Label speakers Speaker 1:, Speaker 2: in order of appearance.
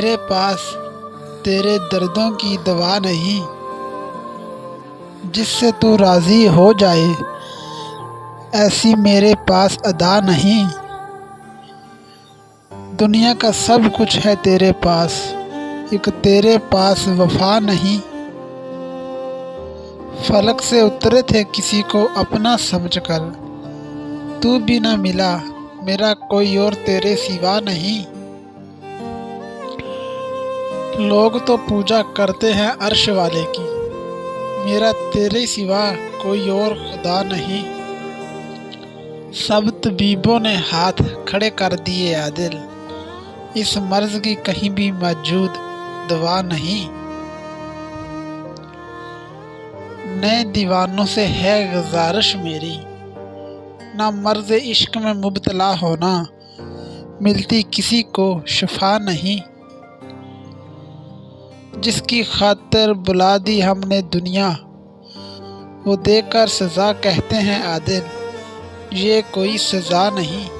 Speaker 1: میرے پاس تیرے دردوں کی دوا نہیں، جس سے تو راضی ہو جائے ایسی میرے پاس ادا نہیں۔ دنیا کا سب کچھ ہے تیرے پاس، ایک تیرے پاس وفا نہیں۔ فلک سے اترے تھے کسی کو اپنا سمجھ کر، تو بھی نہ ملا میرا کوئی اور تیرے سوا نہیں۔ لوگ تو پوجا کرتے ہیں عرش والے کی، میرا تیرے سوا کوئی اور خدا نہیں۔ سب طبیبوں نے ہاتھ کھڑے کر دیے عادل، اس مرض کی کہیں بھی موجود دوا نہیں۔ نئے دیوانوں سے ہے گزارش میری، نہ مرض عشق میں مبتلا ہونا، ملتی کسی کو شفا نہیں۔ جس کی خاطر بلا دی ہم نے دنیا، وہ دے کر سزا کہتے ہیں عادل، یہ کوئی سزا نہیں۔